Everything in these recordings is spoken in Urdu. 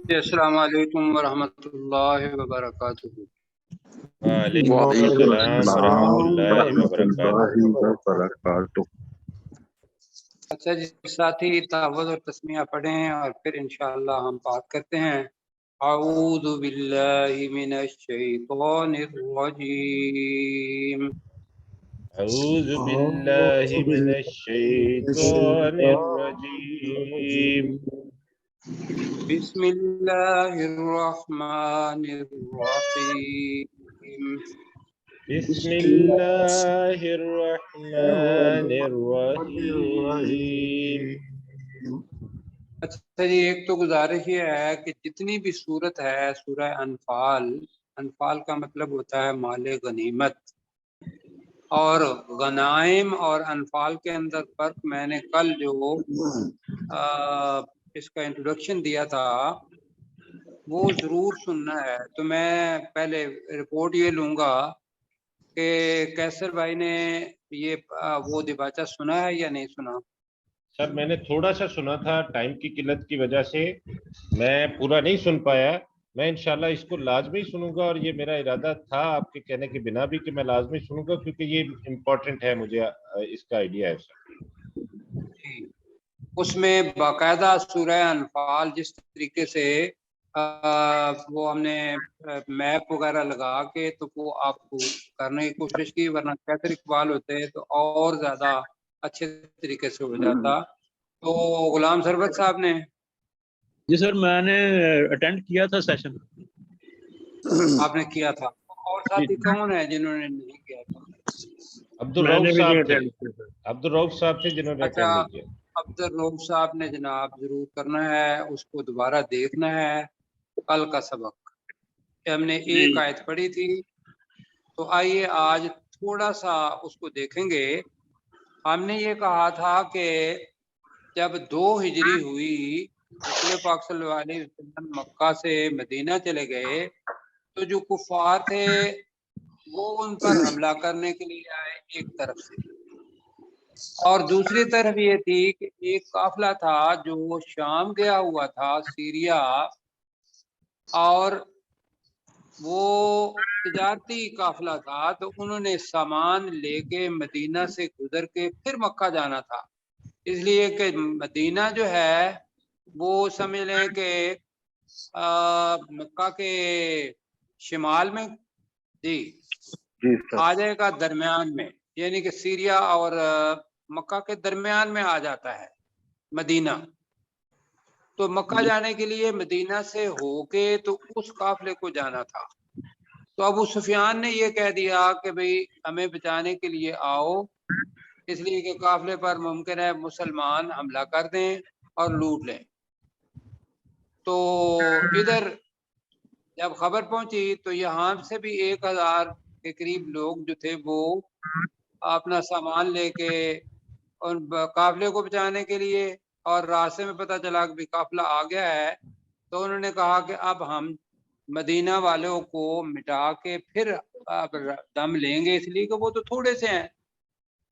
السلام علیکم ورحمۃ اللہ وبرکاتہ۔ وعلیکم السلام ورحمۃ اللہ وبرکاتہ۔ اچھا جی ساتھی تعوذ اور تسمیہ پڑھیں اور پھر انشاءاللہ ہم بات کرتے ہیں۔ اعوذ باللہ من الشیطان الرجیم، اعوذ باللہ من الشیطان الرجیم، بسم اللہ الرحمن الرحیم۔ بسم اللہ الرحمن الرحیم۔ اچھا جی، ایک تو گزارش یہ ہے کہ جتنی بھی صورت ہے سورہ انفال، انفال کا مطلب ہوتا ہے مال غنیمت، اور غنائم اور انفال کے اندر فرق میں نے کل جو اس کا انٹروڈکشن دیا تھا وہ ضرور سننا ہے۔ تو میں پہلے رپورٹ یہ لوں گا کہ کیسر بھائی نے یہ وہ دباچہ سنا ہے یا نہیں سنا؟ سر میں نے تھوڑا سا سنا تھا، ٹائم کی قلت کی وجہ سے میں پورا نہیں سن پایا۔ میں انشاءاللہ اس کو لازمی سنوں گا، اور یہ میرا ارادہ تھا آپ کے کہنے کے بنا بھی کہ میں لازمی سنوں گا، کیونکہ یہ امپورٹنٹ ہے، مجھے اس کا آئیڈیا ہے سر۔ اس میں باقاعدہ سورہ انفال جس طریقے سے وہ ہم نے میپ وغیرہ لگا کے تو وہ آپ کو کرنے کی کوشش کی، ورنہ کیسر اقبال ہوتے تو اور زیادہ اچھے طریقے سے ہو جاتا۔ تو غلام سربت صاحب نے جی سر میں نے اٹینڈ کیا تھا سیشن۔ آپ نے کیا تھا، اور ساتھی کون ہے جنہوں نے نہیں کیا تھا؟ عبدالرؤف صاحب تھے، عبدالرؤف صاحب تھے جنہوں نے اچھا، اٹینڈ نہیں کیا۔ عبدالرؤف صاحب نے جناب ضرور کرنا ہے، اس کو دوبارہ دیکھنا ہے۔ کل کا سبق ہم نے ایک آیت پڑھی تھی، تو آئیے آج تھوڑا سا اس کو دیکھیں گے۔ ہم نے یہ کہا تھا کہ جب 2 ہجری ہوئی، رسول پاک صلی اللہ علیہ وسلم مکہ سے مدینہ چلے گئے، تو جو کفار تھے وہ ان پر حملہ کرنے کے لیے آئے ایک طرف سے، اور دوسری طرف یہ تھی کہ ایک قافلہ تھا جو شام گیا ہوا تھا، سیریا، اور وہ تجارتی قافلہ تھا، تو انہوں نے سامان لے کے مدینہ سے گزر کے پھر مکہ جانا تھا، اس لیے کہ مدینہ جو ہے وہ سمجھ لیں کہ مکہ کے شمال میں جی آ جائے گا، درمیان میں، یعنی کہ سیریا اور مکہ کے درمیان میں آ جاتا ہے مدینہ۔ تو مکہ جانے کے لیے مدینہ سے ہو کے تو اس قافلے کو جانا تھا، تو ابو سفیان نے یہ کہہ دیا کہ بھئی ہمیں بچانے کے لیے آؤ، اس لیے کہ قافلے پر ممکن ہے مسلمان حملہ کر دیں اور لوٹ لیں۔ تو ادھر جب خبر پہنچی تو یہاں سے بھی 1000 کے قریب لوگ جو تھے وہ اپنا سامان لے کے اور قافلے کو بچانے کے لیے، اور راستے میں پتہ چلا کہ قافلہ آ گیا ہے، تو انہوں نے کہا کہ اب ہم مدینہ والوں کو مٹا کے پھر دم لیں گے، اس لیے کہ وہ تو تھوڑے سے ہیں۔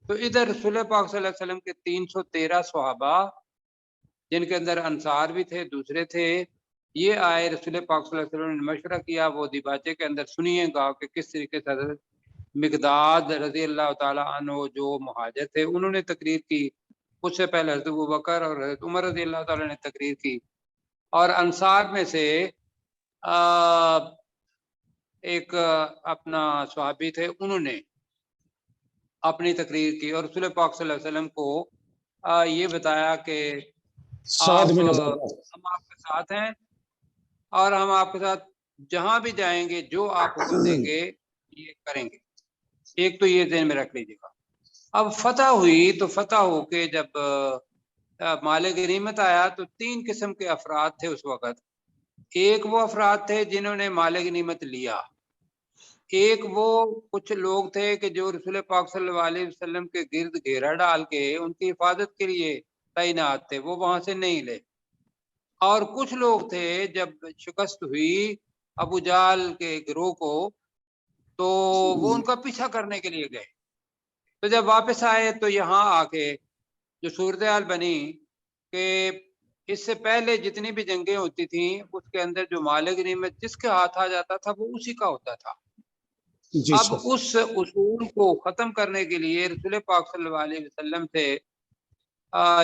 تو ادھر رسول پاک صلی اللہ علیہ وسلم کے 313 صحابہ، جن کے اندر انصار بھی تھے، دوسرے تھے، یہ آئے، رسول پاک صلی اللہ علیہ وسلم نے مشورہ کیا۔ وہ دیباچے کے اندر سنیے گا کہ کس طریقے سے حضرت مقداد رضی اللہ تعالیٰ عنہ جو مہاجر تھے انہوں نے تقریر کی، اس سے پہلے حضرت ابوبکر اور حضرت عمر رضی اللہ تعالیٰ نے تقریر کی، اور انصار میں سے ایک اپنا صحابی تھے، انہوں نے اپنی تقریر کی، اور رسول پاک صلی اللہ علیہ وسلم کو یہ بتایا کہ ہم آپ کے ساتھ ہیں، اور ہم آپ کے ساتھ جہاں بھی جائیں گے جو آپ حکم دیں گے یہ کریں گے۔ ایک تو یہ ذہن میں رکھ لیجیے گا۔ اب فتح ہوئی، تو فتح ہو کے جب مال غنیمت آیا تو 3 قسم کے افراد تھے اس وقت۔ ایک وہ افراد تھے جنہوں نے مال غنیمت لیا، ایک وہ کچھ لوگ تھے کہ جو رسول پاک صلی اللہ علیہ وسلم کے گرد گھیرا ڈال کے ان کی حفاظت کے لیے تعینات تھے، وہ وہاں سے نہیں لے، اور کچھ لوگ تھے جب شکست ہوئی ابو جال کے گروہ کو تو وہ ان کا پیچھا کرنے کے لیے گئے۔ تو جب واپس آئے تو یہاں آ کے جو صورتحال بنی کہ اس سے پہلے جتنی بھی جنگیں ہوتی تھیں اس کے اندر جو مال غنیمت جس کے ہاتھ آ جاتا تھا وہ اسی کا ہوتا تھا. جی اب سر. اس اصول کو ختم کرنے کے لیے رسول پاک صلی اللہ علیہ وسلم سے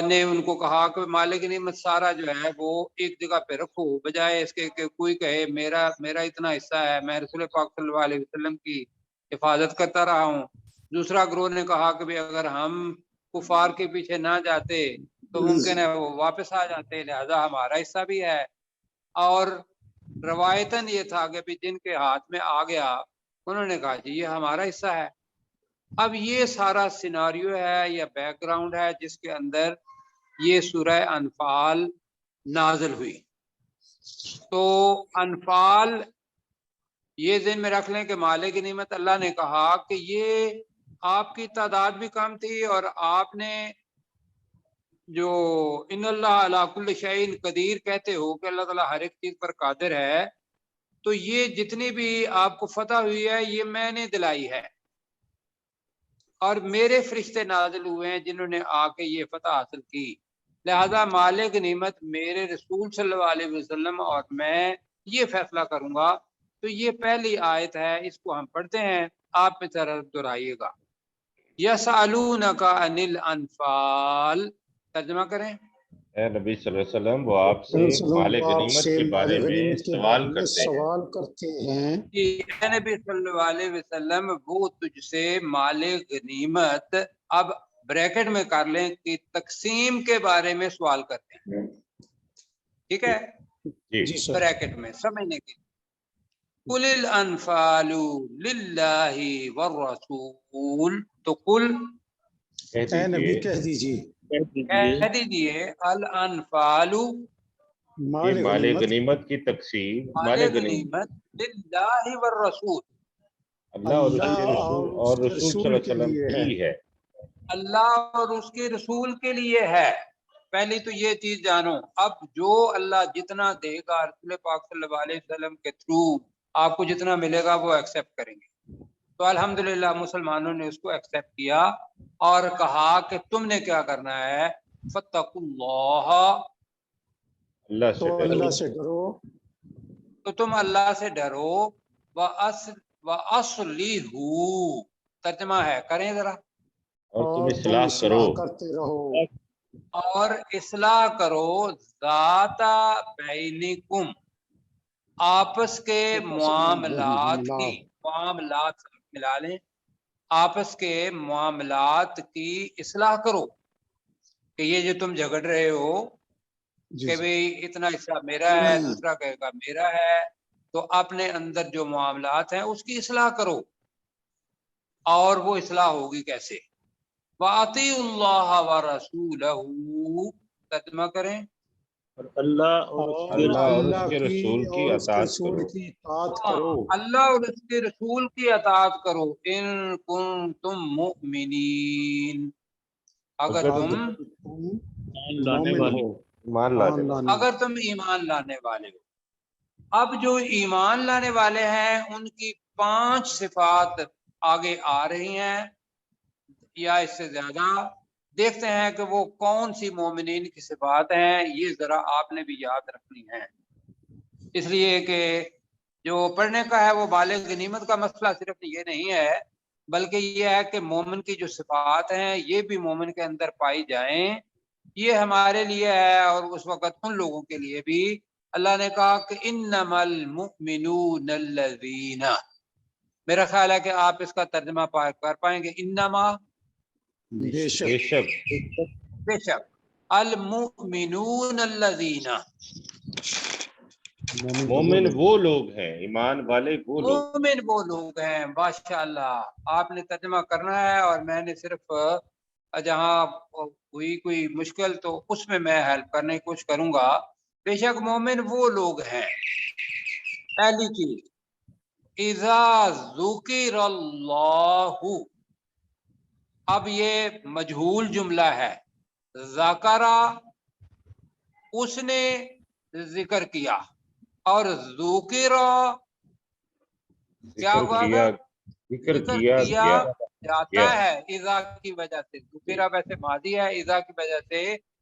نے ان کو کہا کہ مال غنیمت سارا جو ہے وہ ایک جگہ پہ رکھو، بجائے اس کے کہ کوئی کہے میرا اتنا حصہ ہے، میں رسول پاک صلی اللہ علیہ وسلم کی حفاظت کرتا رہا ہوں. دوسرا گروہ نے کہا کہ بھی اگر ہم کفار کے پیچھے نہ جاتے تو ممکن ہے وہ واپس آ جاتے، لہذا ہمارا حصہ بھی ہے. اور روایتاً یہ تھا کہ جن کے ہاتھ میں آ گیا انہوں نے کہا جی یہ ہمارا حصہ ہے. اب یہ سارا سیناریو ہے یا بیک گراؤنڈ ہے جس کے اندر یہ سورہ انفال نازل ہوئی. تو انفال یہ ذہن میں رکھ لیں کہ مال غنیمت اللہ نے کہا کہ یہ آپ کی تعداد بھی کم تھی اور آپ نے جو ان اللہ علی کل شیء قدیر کہتے ہو کہ اللہ تعالیٰ ہر ایک چیز پر قادر ہے، تو یہ جتنی بھی آپ کو فتح ہوئی ہے یہ میں نے دلائی ہے اور میرے فرشتے نازل ہوئے ہیں جنہوں نے آ کے یہ فتح حاصل کی. لہذا مال غنیمت میرے رسول صلی اللہ علیہ وسلم اور میں یہ فیصلہ کروں گا. تو یہ پہلی آیت ہے، اس کو ہم پڑھتے ہیں، آپ میں طرف دہرائیے گا. یسألونک عن الانفال، ترجمہ کریں. اے نبی صلی اللہ علیہ وسلم وہ آپ سے مال غنیمت کے بارے میں سوال کرتے ہیں. کہ اے نبی صلی اللہ علیہ وسلم وہ تجھ سے مال غنیمت، اب بریکٹ میں کر لیں کہ تقسیم کے بارے میں سوال کرتے ہیں. ٹھیک ہے، جی بریکٹ میں سمجھنے کے لیے. قل الانفال للہ والرسول، تو قل اے نبی کہہ دیجیے کہہ دیجیے الانفال یہ مال غنیمت کی تقسیم مال غنیمت للہ والرسول، اللہ اور اس کے رسول اور رسول صلی اللہ علیہ وسلم کی ہے. اللہ اور اس کے رسول کے لیے ہے. پہلی تو یہ چیز جانو، اب جو اللہ جتنا دے گا رسول پاک صلی اللہ علیہ وسلم کے تھرو آپ کو جتنا ملے گا وہ ایکسیپٹ کریں گے. تو الحمدللہ مسلمانوں نے اس کو ایکسیپٹ کیا اور کہا کہ تم نے کیا کرنا ہے، فاتقوا اللہ، اللہ سے ڈرو، تو تم اللہ سے ڈرو. وَأَصْلِحُوا، ترجمہ ہے، کریں ذرا. اور تم اصلاح کرو، کرتے رہو، اور اصلاح کرو ذات بینکم، آپس کے معاملات کی، معاملات ملا لیں، آپس کے معاملات کی اصلاح کرو. کہ یہ جو تم جھگڑ رہے ہو کہ بھئی اتنا حصہ میرا ہے، دوسرا کہے گا میرا ہے، تو اپنے اندر جو معاملات ہیں اس کی اصلاح کرو. اور وہ اصلاح ہوگی کیسے؟ وَأَطِيعُوا اللَّهَ وَرَسُولَهُ، ترجمہ کریں. اللہ اور اس کے رسول کی اطاعت کرو. اللہ اور اس کے رسول کی اطاعت کرو. ان کنتم مؤمنین، اگر تم اگر تم ایمان لانے والے ہو. اب جو ایمان لانے والے ہیں ان کی 5 صفات آگے آ رہی ہیں یا اس سے زیادہ. دیکھتے ہیں کہ وہ کون سی مومنین کی صفات ہیں، یہ ذرا آپ نے بھی یاد رکھنی ہے. اس لیے کہ جو پڑھنے کا ہے وہ مال غنیمت کا مسئلہ صرف یہ نہیں ہے، بلکہ یہ ہے کہ مومن کی جو صفات ہیں یہ بھی مومن کے اندر پائی جائیں. یہ ہمارے لیے ہے اور اس وقت ان لوگوں کے لیے بھی. اللہ نے کہا کہ انما المؤمنون الذین، میرا خیال ہے کہ آپ اس کا ترجمہ کر پائیں گے. انما، بے شک، بے شک، المؤمنون الذین، مومن وہ لوگ ہیں، ایمان والے وہ لوگ، مومن وہ لوگ ہیں. ماشاءاللہ، آپ نے ترجمہ کرنا ہے اور میں نے صرف جہاں ہوئی کوئی مشکل تو اس میں ہیلپ کرنے کی کوشش کروں گا. بے شک مومن وہ لوگ ہیں. پہلی چیز، اذا ذکر اللہ، اب یہ مجہول جملہ ہے. ذکرہ، اس نے ذکر کیا، اور ذکر کیا ہوا گا، ذکر کیا جاتا ہے اذا کی وجہ سے. ذکر ویسے ماضی ہے، اذا کی وجہ سے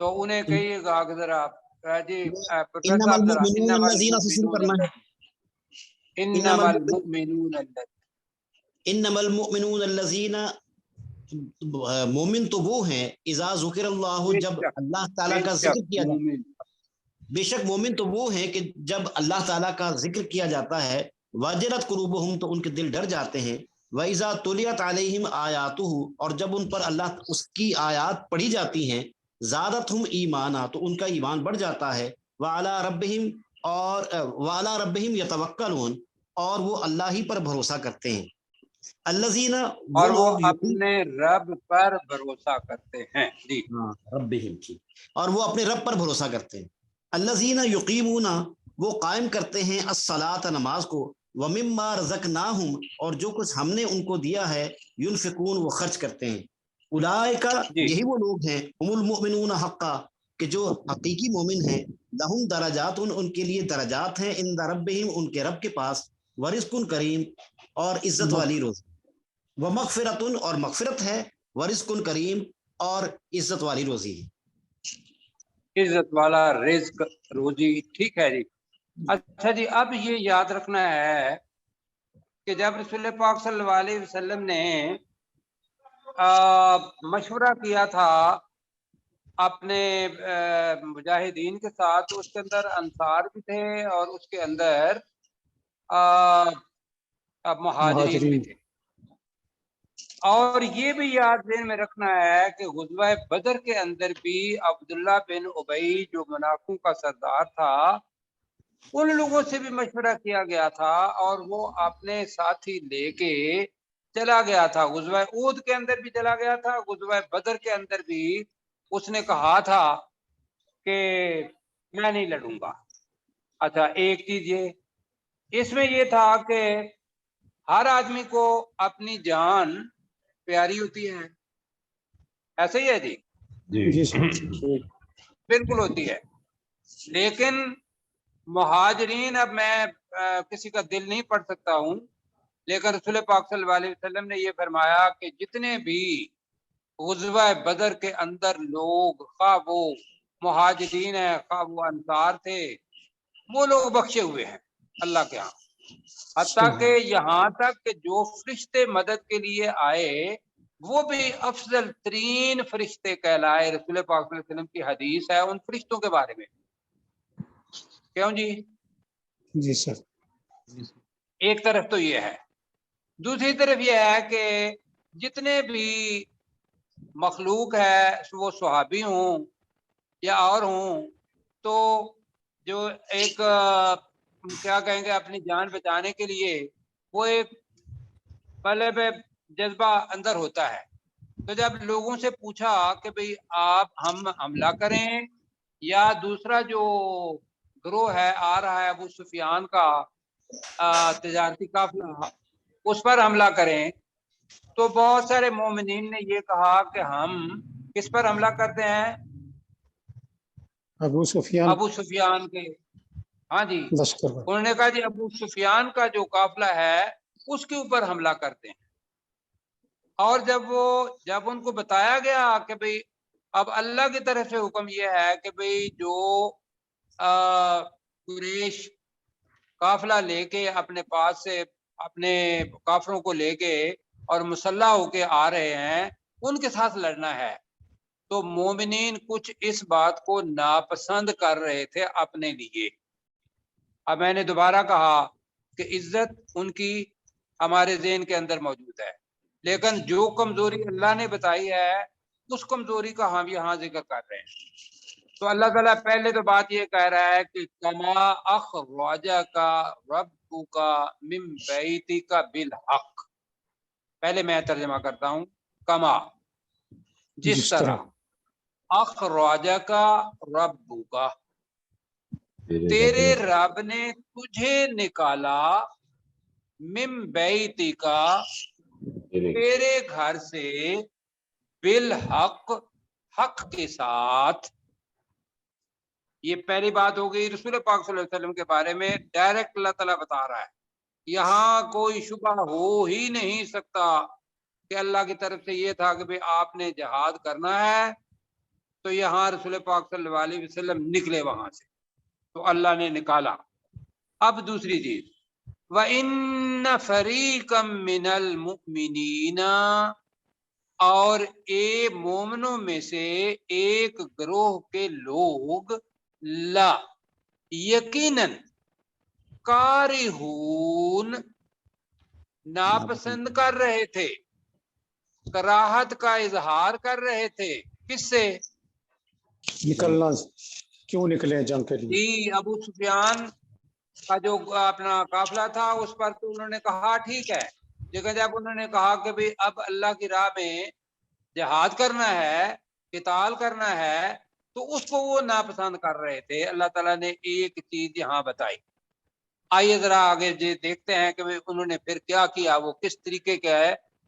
تو انہیں کہیے گا کہ ذرا جی پروفیسر انما صاحب ذرا المؤمنون الذین سے شروع کرنا ہے. انما المؤمنون انما المؤمنون الذین، مومن تو وہ ہیں اذا ذکر اللہ، جب اللہ تعالیٰ کا ذکر کیا جاتا ہے. بے شک مومن تو وہ ہیں کہ جب اللہ تعالیٰ کا ذکر کیا جاتا ہے وجلت قلوبہم، تو ان کے دل ڈر جاتے ہیں. وَإِذَا تُلِيَتْ عَلَيْهِمْ آیَاتُهُ، اور جب ان پر اللہ اس کی آیات پڑھی جاتی ہیں زادتہم ایمانا، تو ان کا ایمان بڑھ جاتا ہے. وَعَلَىٰ رَبِّهِمْ، اور وَعَلَىٰ رَبِّهِمْ يَتَوَکَّلُونَ، اور وہ اللہ ہی پر بھروسہ کرتے ہیں. الذین، اور وہ لوگ اپنے رب پر بھروسہ کرتے ہیں. جی ربہم کی، اور وہ اپنے رب پر بھروسہ کرتے ہیں. الذین یقیمون، وہ قائم کرتے ہیں الصلاۃ، نماز کو. ومما رزقناہم، اور جو کچھ ہم نے ان کو دیا ہے ینفقون، وہ خرچ کرتے ہیں. اولئک، یہی وہ لوگ ہیں هم المؤمنون حقا، کہ جو حقیقی مومن ہیں. لہم درجات، ان کے لیے درجات ہیں عند ربہم، ان کے رب کے پاس. ورزق کریم، اور عزت والی روزی. ومغفرۃ، اور مغفرت ہے. ورزق کریم، اور عزت والی روزی ہے. عزت والا رزق، روزی. ٹھیک ہے جی. اچھا جی، اب یہ یاد رکھنا ہے کہ جب رسول پاک صلی اللہ علیہ وسلم نے مشورہ کیا تھا اپنے مجاہدین کے ساتھ، تو اس کے اندر انصار بھی تھے اور اس کے اندر مہاجرین بھی تھے. اور یہ بھی یاد ذہن میں رکھنا ہے کہ غزوہ بدر کے اندر بھی عبداللہ بن ابی، جو منافقوں کا سردار تھا، ان لوگوں سے بھی مشورہ کیا گیا تھا اور وہ اپنے ساتھی لے کے چلا گیا تھا. غزوہ احد کے اندر بھی چلا گیا تھا، غزوہ بدر کے اندر بھی اس نے کہا تھا کہ میں نہیں لڑوں گا. اچھا، ایک چیز اس میں یہ تھا کہ ہر آدمی کو اپنی جان پیاری ہوتی ہے، ایسے ہی ہے جی؟ جی بالکل ہوتی ہے. لیکن مہاجرین، اب میں کسی کا دل نہیں پڑھ سکتا ہوں، لیکن رسول پاک صلی اللہ علیہ وسلم نے یہ فرمایا کہ جتنے بھی غزوہ بدر کے اندر لوگ، خواہ وہ مہاجرین ہیں خواہ وہ انصار تھے، وہ لوگ بخشے ہوئے ہیں اللہ کے ہاں. حتیٰ کہ یہاں تک کہ جو فرشتے مدد کے لیے آئے وہ بھی افضل ترین فرشتے کہلائے. رسول پاک صلی اللہ علیہ وسلم کی حدیث ہے ان فرشتوں کے بارے میں. کیوں جی؟ جی سر. ایک طرف تو یہ ہے، دوسری طرف یہ ہے کہ جتنے بھی مخلوق ہے، وہ صحابی ہوں یا اور ہوں، تو جو ایک کیا کہیں گے، اپنی جان بچانے کے لیے وہ ایک پہلے پہ جذبہ اندر ہوتا ہے. تو جب لوگوں سے پوچھا کہ بھئی آپ ہم حملہ کریں یا دوسرا جو گروہ ہے آ رہا ہے ابو سفیان کا تجارتی قافلہ، اس پر حملہ کریں، تو بہت سارے مومنین نے یہ کہا کہ ہم کس پر حملہ کرتے ہیں؟ ابو سفیان کے. ہاں جی، لشکر. انہوں نے کہا جی ابو سفیان کا جو قافلہ ہے اس کے اوپر حملہ کرتے ہیں. اور جب ان کو بتایا گیا کہ بھئی اب اللہ کی طرف سے حکم یہ ہے کہ بھئی جو قریش قافلہ لے کے اپنے پاس سے اپنے کافروں کو لے کے اور مسلح ہو کے آ رہے ہیں، ان کے ساتھ لڑنا ہے، تو مومنین کچھ اس بات کو ناپسند کر رہے تھے اپنے لیے. اب میں نے دوبارہ کہا کہ عزت ان کی ہمارے ذہن کے اندر موجود ہے، لیکن جو کمزوری اللہ نے بتائی ہے اس کمزوری کا ہم یہاں ذکر کر رہے ہیں. تو اللہ تعالیٰ پہلے تو بات یہ کہہ رہا ہے کہ کما اخرجک ربک من بیتک بالحق. پہلے میں ترجمہ کرتا ہوں. کما، جس طرح، اخرجک ربک، تیرے رب نے تجھے نکالا، من بیتک، تیرے گھر سے، بالحق، حق کے ساتھ. یہ پہلی بات ہو گئی رسول پاک صلی اللہ علیہ وسلم کے بارے میں، ڈائریکٹ اللہ تعالیٰ بتا رہا ہے. یہاں کوئی شبہ ہو ہی نہیں سکتا کہ اللہ کی طرف سے یہ تھا کہ بھئی آپ نے جہاد کرنا ہے تو یہاں رسول پاک صلی اللہ علیہ وسلم نکلے وہاں سے، تو اللہ نے نکالا۔ اب دوسری چیز، وَإِنَّ فَرِيقًا مِّنَ الْمُؤْمِنِينَ، اور مومنوں میں سے ایک گروہ کے لوگ، لا یقیناً، کارہون ناپسند کر رہے تھے، کراہت کا اظہار کر رہے تھے، کس سے؟ نکلنا، کیوں نکلے جنگ کے لیے؟ جی، ابو سفیان کا جو اپنا قافلہ تھا اس پر تو انہوں نے کہا ٹھیک ہے، لیکن جب انہوں نے کہا کہ بھئی اب اللہ کی راہ میں جہاد کرنا ہے، قتال کرنا ہے، تو اس کو وہ ناپسند کر رہے تھے۔ اللہ تعالیٰ نے ایک چیز یہاں بتائی، آئیے ذرا آگے دیکھتے ہیں کہ انہوں نے پھر کیا کیا، وہ کس طریقے کے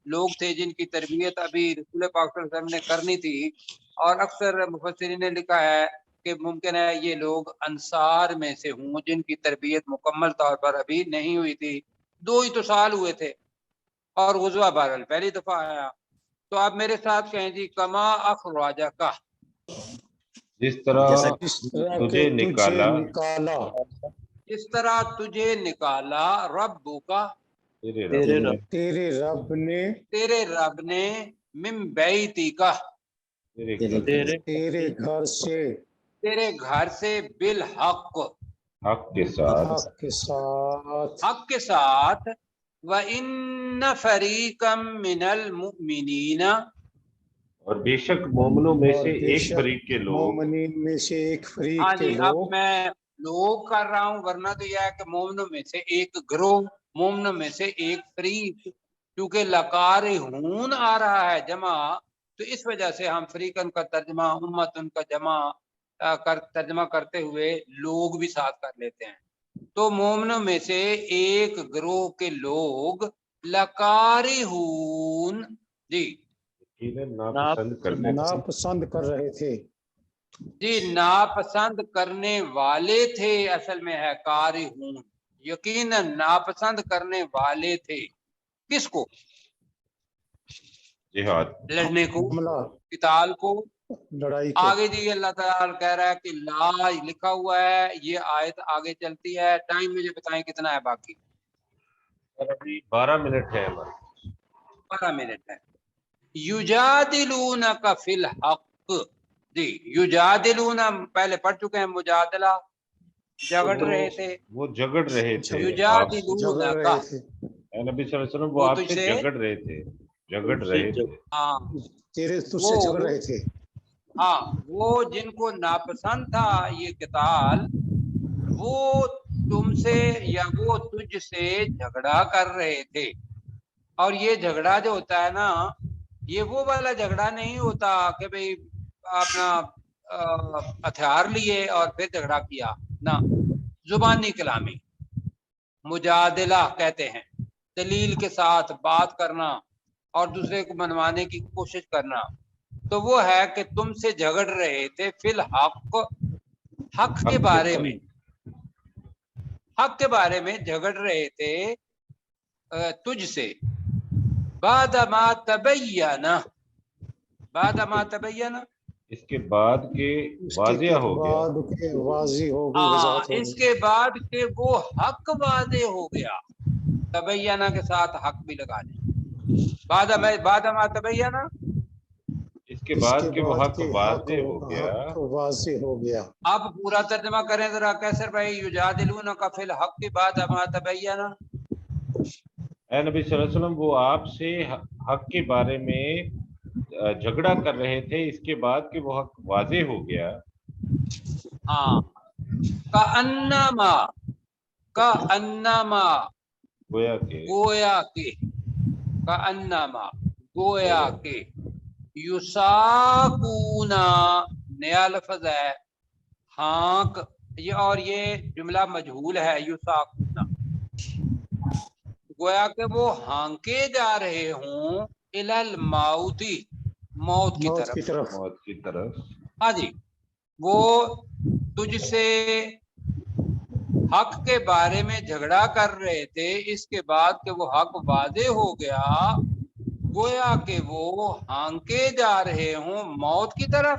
لوگ تھے جن کی تربیت ابھی رسول پاک صلی اللہ علیہ وسلم نے کرنی تھی۔ اور اکثر مفسرین نے لکھا ہے کہ ممکن ہے یہ لوگ انصار میں سے ہوں جن کی تربیت مکمل طور پر ابھی نہیں ہوئی تھی، 2 ہی تو سال ہوئے تھے، اور غزوہ بہرحال پہلی دفعہ آیا۔ تو آپ میرے ساتھ کہیں جی، کما اخراجہ کا، جس طرح جیسا تجھے نکالا، جس طرح تجھے نکالا، ربو کا، تیرے رب نے من بیتی کا، تیرے گھر سے بالحق، حق کے ساتھ، حق کے ساتھ، وَإِنَّ فَرِيقًا مِّنَ الْمُؤْمِنِينَ، اور بے شک مومنوں میں اور سے بے ایک شک فریق کے لوگ، مومنین میں سے ایک ہاں فریق کے جی، اب لوگ، میں لوگ کر رہا ہوں، ورنہ تو یہ ہے کہ مومنوں میں سے ایک گروہ، مومنوں میں سے ایک فریق، کیونکہ لقارہون آ رہا ہے جمع، تو اس وجہ سے ہم فریقن کا ترجمہ، امتن کا جمع ترجمہ کرتے ہوئے لوگ بھی ساتھ کر لیتے ہیں۔ تو مومنوں میں سے ایک گروہ کے لوگ لقارہون، جی ناپسند کر رہے تھے، جی، ناپسند کرنے والے تھے، اصل میں ہے کارہون، یقیناً ناپسند کرنے والے تھے، کس کو؟ جہاد، لڑنے کو، حملہ، قتال کو۔ لڑائی کو۔ آگے جی اللہ تعالیٰ کہہ رہا ہے کہ لا لکھا ہوا ہے، یہ آیت آگے چلتی ہے، ٹائم مجھے بتائیں کتنا ہے باقی؟ 12 منٹ ہے ہمارے، 12 منٹ ہے۔ یجادلونک فی الحق، جی، یجادلون پہلے پڑھ چکے ہیں، مجادلہ، جھگڑ رہے تھے، وہ جھگڑ رہے تھے آپ سے، جھگڑ یجادلونک، رہے تھے، اے نبی صلی اللہ علیہ وسلم، وہ وہ آپ تجھ سے سے، جھگڑ رہے تھے، جھگڑ رہے تھے، ہاں تجھ سے جھگڑ رہے تھے، ہاں، وہ جن کو ناپسند تھا یہ قتال، وہ تم سے یا وہ تجھ سے جھگڑا کر رہے تھے۔ اور یہ جھگڑا جو ہوتا ہے نا، یہ وہ والا جھگڑا نہیں ہوتا کہ بھئی اپنا ہتھیار لیے اور پھر جھگڑا کیا، نہ، زبانی کلامی مجادلہ کہتے ہیں، دلیل کے ساتھ بات کرنا اور دوسرے کو منوانے کی کوشش کرنا۔ تو وہ ہے کہ تم سے جھگڑ رہے تھے فی الحق، حق کے بارے میں، حق کے بارے میں جھگڑ رہے تھے تجھ سے، بعد ما تبین، بعد ما تبین، اس کے بعد کے واضح ہو گیا، بعد کے واضح ہو گئی، وضاحت ہو اس گئی، کے بعد کہ وہ حق واضح ہو گیا، تبینہ کے ساتھ حق بھی لگا دیں، بعد ما تبینہ، اس کے بعد کہ وہ حق واضح ہو گیا۔ حق واضح ہو گیا۔ اب پورا ترجمہ کریں ذرا کیسر بھائی، یجادلونک فی الحق بعد ما تبین، اے نبی صلی اللہ علیہ وسلم، وہ آپ سے حق کے بارے میں جھگڑا کر رہے تھے اس کے بعد کہ وہ حق واضح ہو گیا۔ ہاں، کأنما، کأنما، گویا کہ، گویا کہ، کأنما، گویا کہ، یساقونا، نیا لفظ ہے، ہانک، یہ اور یہ جملہ مجہول ہے، یساقونا، گویا کہ وہ ہانکے جا رہے ہوں، الی الموت، موت کی طرف، موت کی طرف، ہاں جی، وہ تجھ سے حق کے بارے میں جھگڑا کر رہے تھے، اس کے بعد کہ وہ حق واضح ہو گیا، گویا کہ وہ ہانکے جا رہے ہوں موت کی طرف،